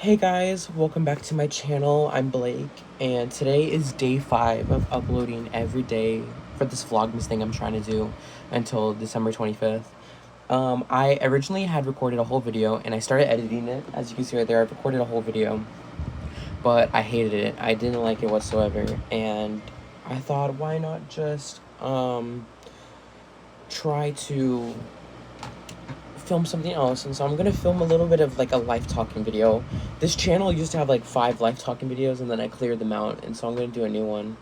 Hey guys, welcome back to my channel. I'm Blake, and today is day 5 of uploading every day for this Vlogmas thing I'm trying to do until December 25th. I originally had recorded a whole video, and I started editing it. As you can see right there, I've recorded a whole video, but I hated it. I didn't like it whatsoever, and I thought, why not just, try to film something else. And so I'm gonna film a little bit of like a life talking video. This channel used to have like 5 life talking videos, and then I cleared them out, and so I'm gonna do a new one.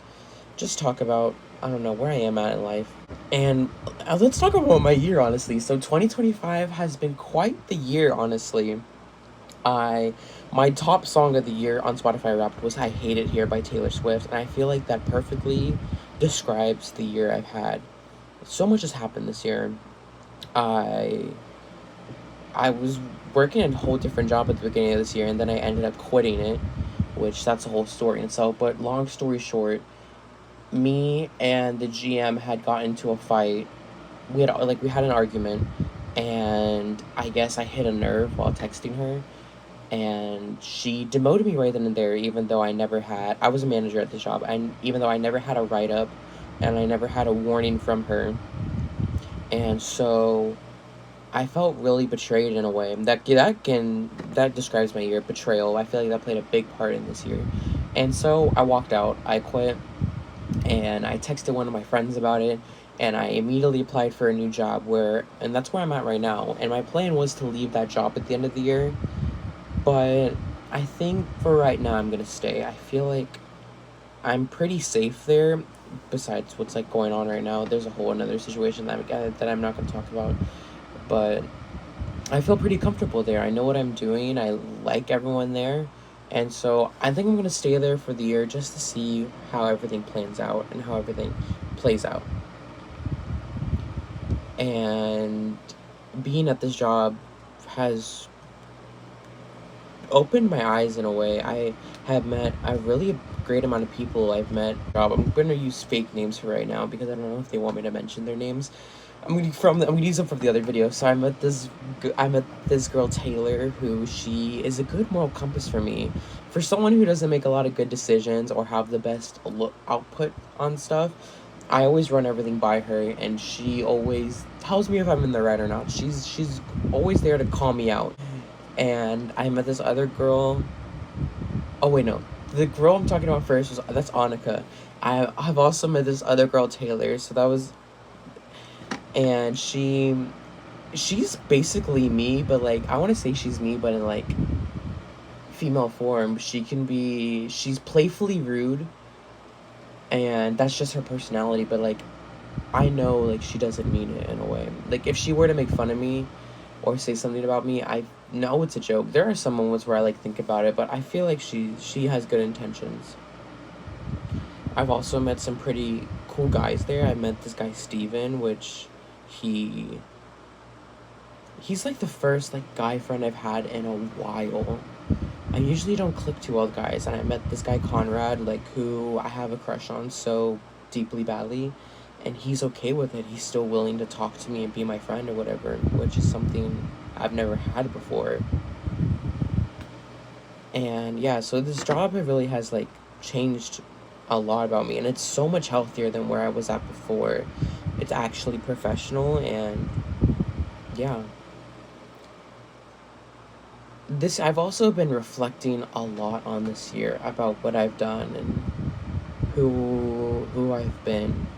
Just talk about, I don't know, where I am at in life. And let's talk about my year, honestly. So 2025 has been quite the year, honestly. I My top song of the year on Spotify Wrapped was I Hate It Here by Taylor Swift, and I feel like that perfectly describes the year I've had. So much has happened this year. I I was working a whole different job at the beginning of this year, and then I ended up quitting it, which that's a whole story in itself. But long story short, me and the GM had gotten into a fight. We had an argument, and I guess I hit a nerve while texting her, and she demoted me right then and there. Even though I was a manager at the job, and even though I never had a write up, and I never had a warning from her, and so I felt really betrayed in a way. That describes my year. Betrayal. I feel like that played a big part in this year. And so I walked out. I quit, and I texted one of my friends about it, and I immediately applied for a new job and that's where I'm at right now. And my plan was to leave that job at the end of the year, but I think for right now I'm gonna stay. I feel like I'm pretty safe there. Besides what's like going on right now, there's a whole another situation that I'm not gonna talk about, but I feel pretty comfortable there. I know what I'm doing. I like everyone there. And so I think I'm going to stay there for the year just to see how everything plans out and how everything plays out. And being at this job has opened my eyes in a way. I have met a really great amount of people I've met. I'm going to use fake names for right now because I don't know if they want me to mention their names. I'm gonna use them from the other video. So I met this girl Taylor, who she is a good moral compass for me. For someone who doesn't make a lot of good decisions or have the best output on stuff, I always run everything by her, and she always tells me if I'm in the right or not. She's always there to call me out. And I met this other girl. Oh wait, no, the girl I'm talking about first that's Annika. I've also met this other girl Taylor. So that was, and she's basically me, but like I want to say she's me, but in like female form. She's playfully rude, and that's just her personality. But like I know like she doesn't mean it in a way. Like if she were to make fun of me or say something about me, I know it's a joke. There are some moments where I like think about it, but I feel like she has good intentions. I've also met some pretty cool guys there. I met this guy Steven, which he he's like the first like guy friend I've had in a while. I usually don't click too well with guys, and I met this guy Conrad, like who I have a crush on so deeply badly, and he's okay with it. He's still willing to talk to me and be my friend or whatever, which is something I've never had before. And yeah, so this job it really has like changed a lot about me, and it's so much healthier than where I was at before. It's actually professional, and yeah. I've also been reflecting a lot on this year about what I've done and who I've been.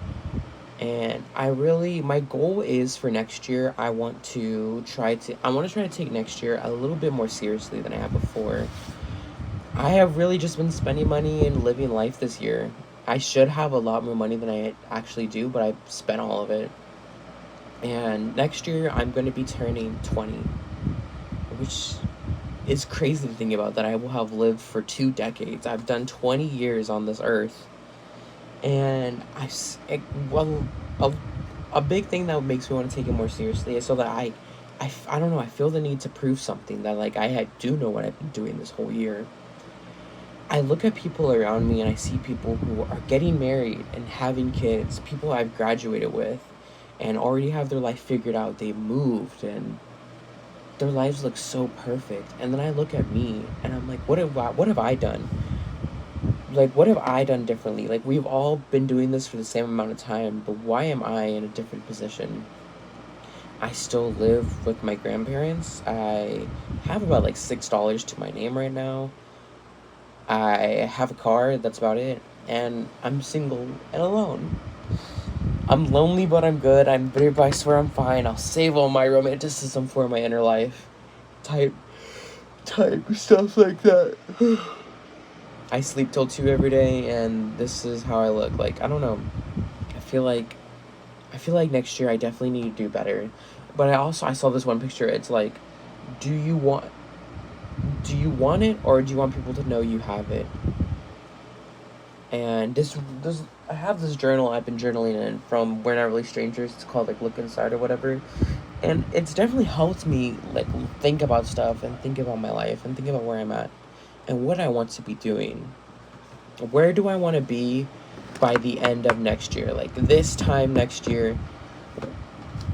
And my goal is for next year, I want to try to take next year a little bit more seriously than I have before. I have really just been spending money and living life this year. I should have a lot more money than I actually do, but I spent all of it. And next year I'm going to be turning 20, which is crazy to think about, that I will have lived for 2 decades. I've done 20 years on this earth. And a big thing that makes me want to take it more seriously is so that I don't know, I feel the need to prove something, that like I do know what I've been doing this whole year. I look at people around me and I see people who are getting married and having kids, people I've graduated with and already have their life figured out. They moved, and their lives look so perfect, and then I look at me and I'm like, what have I done? Like, what have I done differently? Like, we've all been doing this for the same amount of time, but why am I in a different position? I still live with my grandparents. I have about like $6 to my name right now. I have a car, that's about it. And I'm single and alone. I'm lonely, but I'm good. I'm bitter, but I swear I'm fine. I'll save all my romanticism for my inner life. Type stuff like that. I sleep till 2 every day, and this is how I look. Like, I don't know. I feel like next year I definitely need to do better. But I saw this one picture. It's like, do you want it, or do you want people to know you have it? And this I have this journal I've been journaling in from We're Not Really Strangers. It's called like Look Inside or whatever. And it's definitely helped me like think about stuff and think about my life and think about where I'm at and what I want to be doing. Where do I want to be by the end of next year? Like this time next year,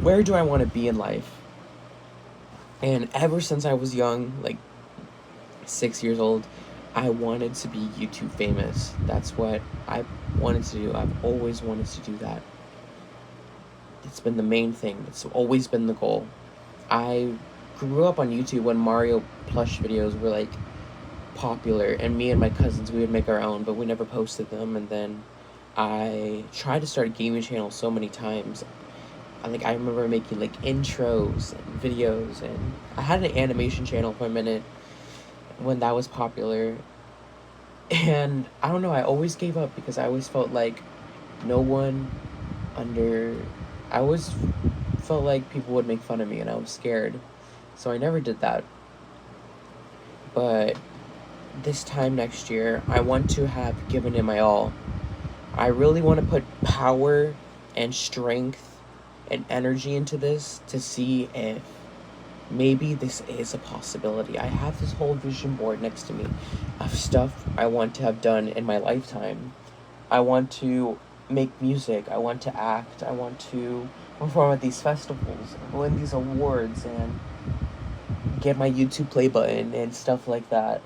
where do I want to be in life? And ever since I was young, like 6 years old, I wanted to be YouTube famous. That's what I wanted to do. I've always wanted to do that. It's been the main thing. It's always been the goal. I grew up on YouTube when Mario plush videos were like popular, and me and my cousins, we would make our own, but we never posted them. And then I tried to start a gaming channel so many times. I remember making like intros and videos, and I had an animation channel for a minute when that was popular. And I don't know, I always gave up because I always felt like no one under I always felt like people would make fun of me, and I was scared. So I never did that. But this time next year, I want to have given it my all. I really want to put power and strength and energy into this to see if maybe this is a possibility. I have this whole vision board next to me of stuff I want to have done in my lifetime. I want to make music. I want to act. I want to perform at these festivals, win these awards, and get my YouTube play button and stuff like that.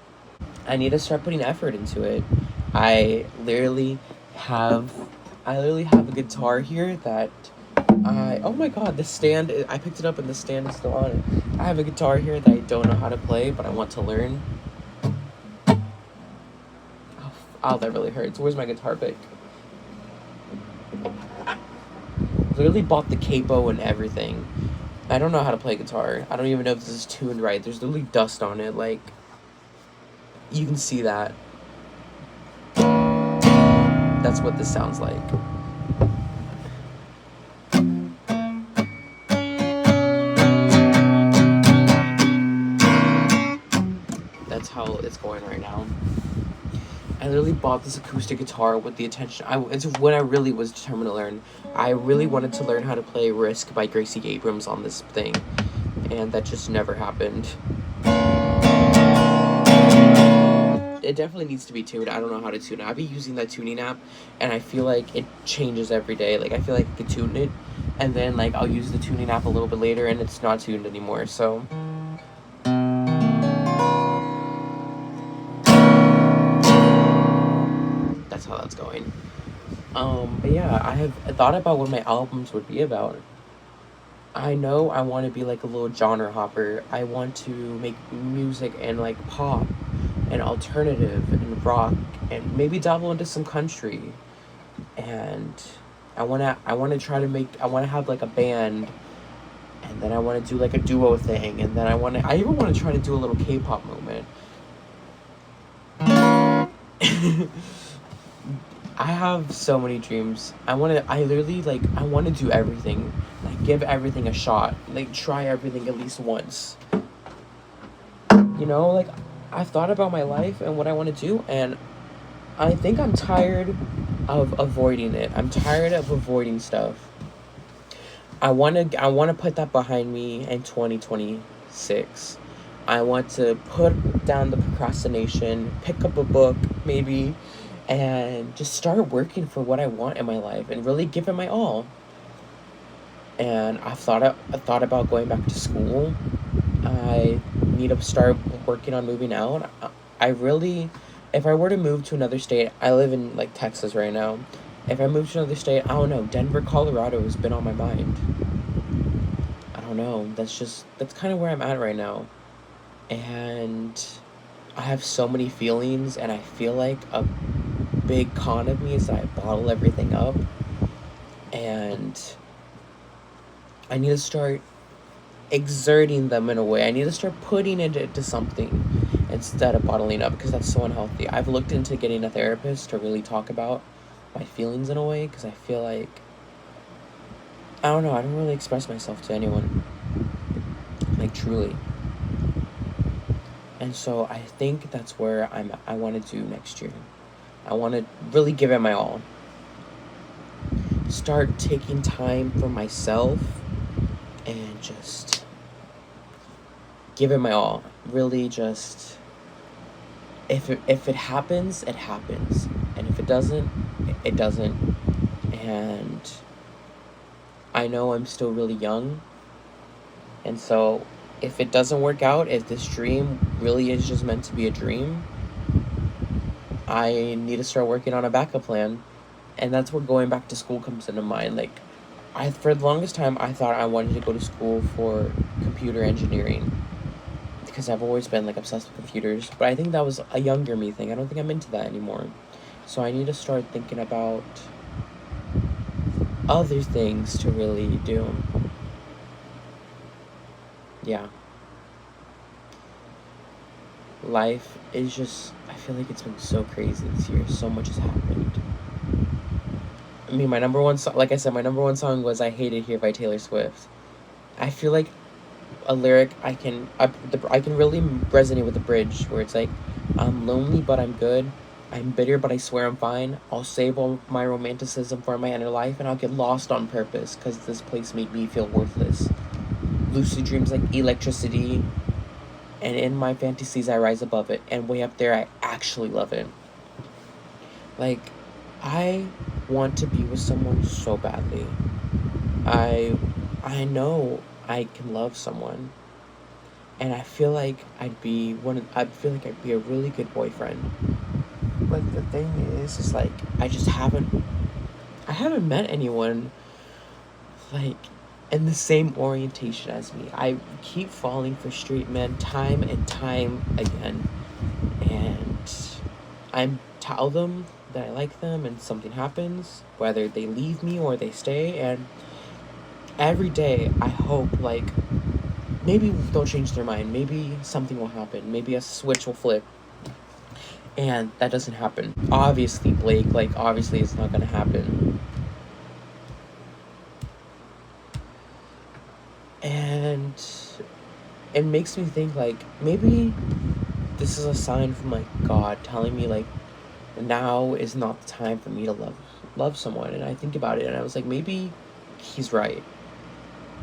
I need to start putting effort into it. I literally have a guitar here that oh my god, the stand, I picked it up and the stand is still on it. I have a guitar here that I don't know how to play, but I want to learn. Oh, that really hurts. Where's my guitar pick? Literally bought the capo and everything. I don't know how to play guitar. I don't even know if this is tuned right. There's literally dust on it, like, you can see that. That's what this sounds like. That's how it's going right now. I literally bought this acoustic guitar with the intention. It's when I really was determined to learn. I really wanted to learn how to play Risk by Gracie Abrams on this thing, and that just never happened. It definitely needs to be tuned. I don't know how to tune it. I've been using that tuning app, and I feel like it changes every day. Like, I feel like I could tune it, and then, like, I'll use the tuning app a little bit later, and it's not tuned anymore, so... that's how that's going. But yeah, I have thought about what my albums would be about. I know I want to be, like, a little genre hopper. I want to make music and, like, pop and alternative and rock and maybe dabble into some country. And I want to try to I want to have like a band, and then I want to do like a duo thing, and then I even want to try to do a little K-pop movement. I have so many dreams. I want to do everything. Like, give everything a shot. Like, try everything at least once. You know, like, I've thought about my life and what I want to do, and I think I'm tired of avoiding it. I'm tired of avoiding stuff. I want to put that behind me in 2026. I want to put down the procrastination, pick up a book, maybe, and just start working for what I want in my life and really give it my all. And I thought about going back to school. I need to start working on moving out. I really, if I were to move to another state, I live in like Texas right now. If I move to another state, I don't know. Denver, Colorado has been on my mind. I don't know. That's kind of where I'm at right now. And I have so many feelings, and I feel like a big con of me is that I bottle everything up. And I need to start exerting them in a way. I need to start putting it into something instead of bottling up, because that's so unhealthy. I've looked into getting a therapist to really talk about my feelings in a way, because I feel like, I don't know, I don't really express myself to anyone, like truly. And so I think that's where I want to do next year. I want to really give it my all. Start taking time for myself and just give it my all. Really just, if it happens, it happens. And if it doesn't, it doesn't. And I know I'm still really young. And so if it doesn't work out, if this dream really is just meant to be a dream, I need to start working on a backup plan. And that's where going back to school comes into mind. Like, for the longest time, I thought I wanted to go to school for computer engineering, because I've always been like obsessed with computers. But I think that was a younger me thing. I don't think I'm into that anymore. So I need to start thinking about other things to really do. Yeah. Life is just, I feel like it's been so crazy this year. So much has happened. I mean, my number one song, like I said, my number one song was "I Hate It Here" by Taylor Swift. I feel like a lyric I can really resonate with the bridge, where it's like, "I'm lonely but I'm good. I'm bitter but I swear I'm fine. I'll save all my romanticism for my inner life, and I'll get lost on purpose, because this place made me feel worthless. Lucid dreams like electricity, and in my fantasies I rise above it, and way up there I actually love it." Like, I want to be with someone so badly. I know I can love someone, and I feel like I feel like I'd be a really good boyfriend. But the thing is like, I haven't met anyone like in the same orientation as me. I keep falling for straight men time and time again, and I tell them that I like them, and something happens, whether they leave me or they stay, and every day I hope, like, maybe they'll change their mind, maybe something will happen, maybe a switch will flip, and that doesn't happen. Obviously, Blake, like, obviously it's not gonna happen. And it makes me think, like, maybe this is a sign from, like, God telling me, like, now is not the time for me to love someone. And I think about it, and I was like, maybe he's right.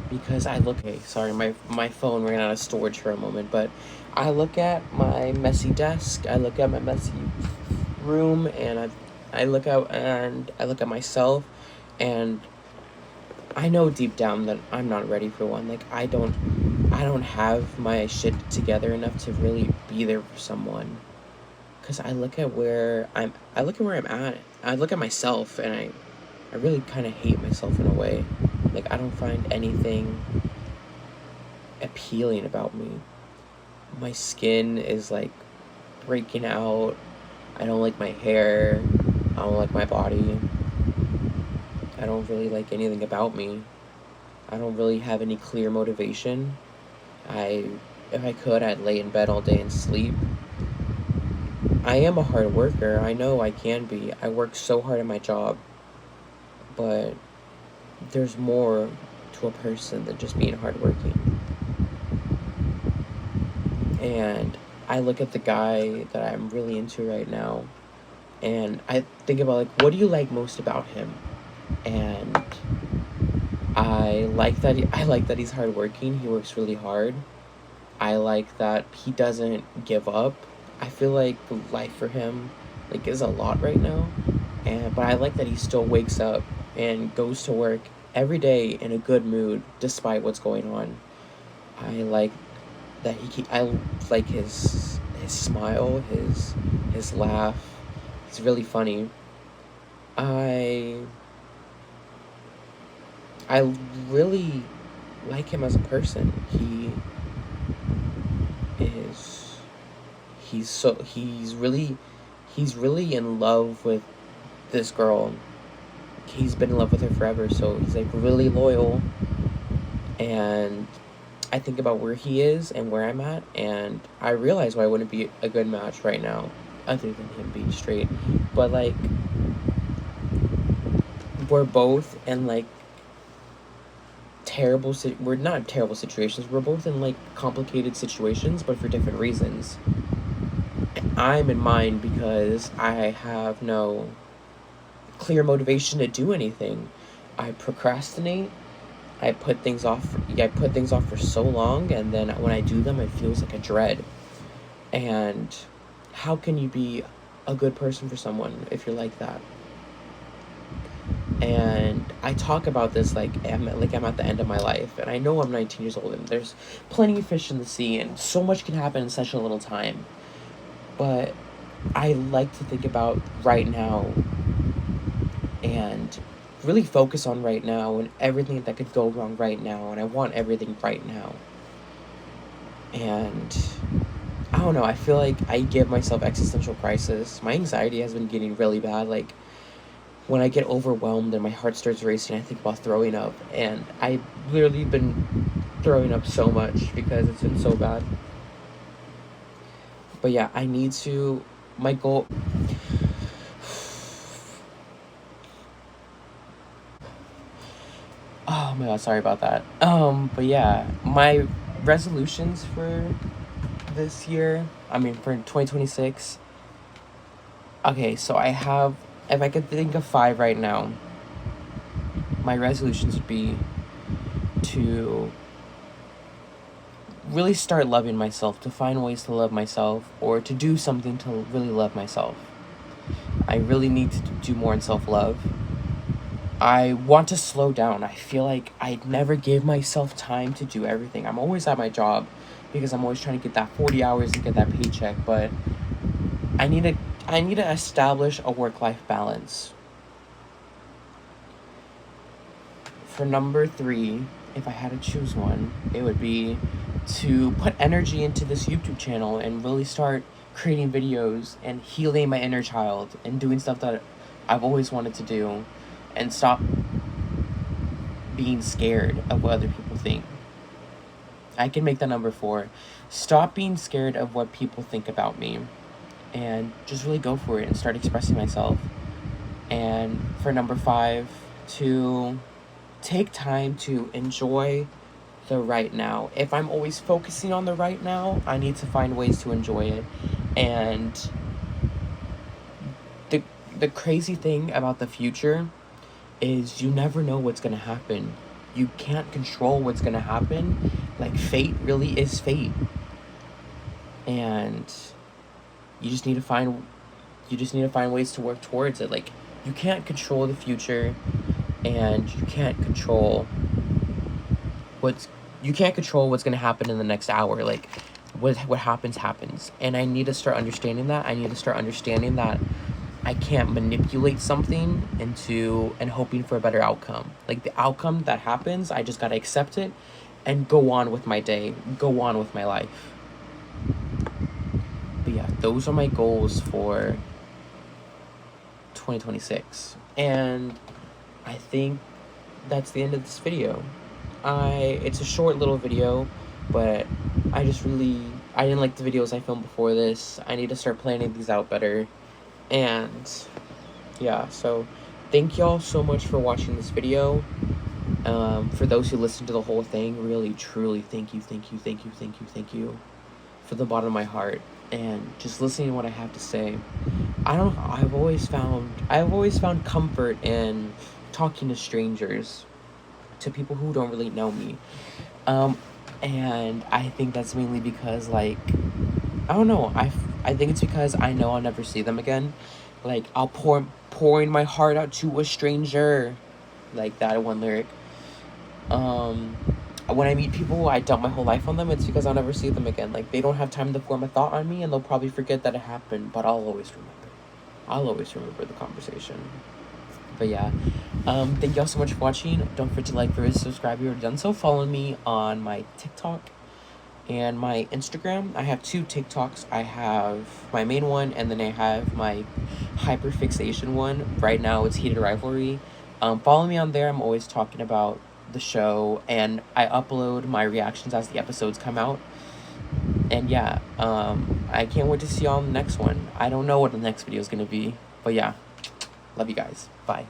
Because I look, hey, sorry, my phone ran out of storage for a moment, but I look at my messy desk, I look at my messy room, and I look out, and I look at myself, and I know deep down that I'm not ready for one. Like, I don't have my shit together enough to really be there for someone. Cause I look at where I'm at. I look at myself, and I really kind of hate myself in a way. Like, I don't find anything appealing about me. My skin is like breaking out. I don't like my hair. I don't like my body. I don't really like anything about me. I don't really have any clear motivation. If I could, I'd lay in bed all day and sleep. I am a hard worker. I know I can be. I work so hard at my job. But there's more to a person than just being hardworking. And I look at the guy that I'm really into right now, and I think about, like, what do you like most about him? And I like that he's hardworking. He works really hard. I like that he doesn't give up. I feel like life for him, like, is a lot right now. But I like that he still wakes up and goes to work every day in a good mood despite what's going on. I like that I like his smile, his laugh. He's really funny. I I really like him as a person. Is he's really in love with this girl. He's been in love with her forever, so he's like really loyal. And I think about where he is and where I'm at, and I realize why I wouldn't be a good match right now, other than him being straight. But like, we're both in like we're not terrible situations. We're both in like complicated situations, but for different reasons. I'm in mine because I have no clear motivation to do anything. I procrastinate. I put things off. I put things off for so long, and then when I do them, it feels like a dread. And how can you be a good person for someone if you're like that? And I talk about this like I'm at the end of my life, and I know I'm 19 years old, and there's plenty of fish in the sea, and so much can happen in such a little time. But I like to think about right now and really focus on right now and everything that could go wrong right now, and I want everything right now. And I don't know, I feel like I give myself existential crisis. My anxiety has been getting really bad. Like, when I get overwhelmed and my heart starts racing, I think about throwing up. And I've literally been throwing up so much because it's been so bad. But yeah, I need to... My goal... Oh my god, sorry about that. But yeah, my resolutions for this year, I mean, for 2026... Okay, so I have... If I could think of 5 right now, my resolutions would be to really start loving myself, to find ways to love myself, or to do something to really love myself. I really need to do more in self-love. I want to slow down. I feel like I never give myself time to do everything. I'm always at my job because I'm always trying to get that 40 hours to get that paycheck, but I need to establish a work-life balance. For number 3, if I had to choose one, it would be to put energy into this YouTube channel and really start creating videos and healing my inner child and doing stuff that I've always wanted to do, and stop being scared of what other people think. I can make that number 4. Stop being scared of what people think about me and just really go for it and start expressing myself. And for number 5, to take time to enjoy the right now. If I'm always focusing on the right now, I need to find ways to enjoy it. And the crazy thing about the future is you never know what's going to happen. You can't control what's going to happen. Like, fate really is fate. And you just need to find ways to work towards it. Like, you can't control the future, and you can't control what's going to happen in the next hour. Like, what happens. And I need to start understanding that. I need to start understanding that I can't manipulate something and hoping for a better outcome. Like, the outcome that happens, I just gotta accept it and go on with my day, go on with my life. But yeah, those are my goals for 2026. And I think that's the end of this video. It's a short little video, but I didn't like the videos I filmed before this. I need to start planning these out better. And yeah, so thank y'all so much for watching this video. For those who listened to the whole thing, really, truly, thank you from the bottom of my heart. And just listening to what I have to say. I don't know, I've always found comfort in talking to strangers, to people who don't really know me. And I think that's mainly because, like, I don't know, I think it's because I know I'll never see them again. Like, I'll pouring my heart out to a stranger, like that one lyric. when I meet people, I dump my whole life on them. It's because I'll never see them again. Like, they don't have time to form a thought on me, and they'll probably forget that it happened, but I'll always remember. I'll always remember the conversation. But yeah, thank y'all so much for watching. Don't forget to like, favorite, subscribe if you already done so. Follow me on my TikTok and my Instagram. I have 2 TikToks. I have my main one, and then I have my hyperfixation one. Right now, it's Heated Rivalry. Follow me on there. I'm always talking about the show, and I upload my reactions as the episodes come out. And yeah, I can't wait to see y'all in the next one. I don't know what the next video is gonna be, but yeah, love you guys. Bye.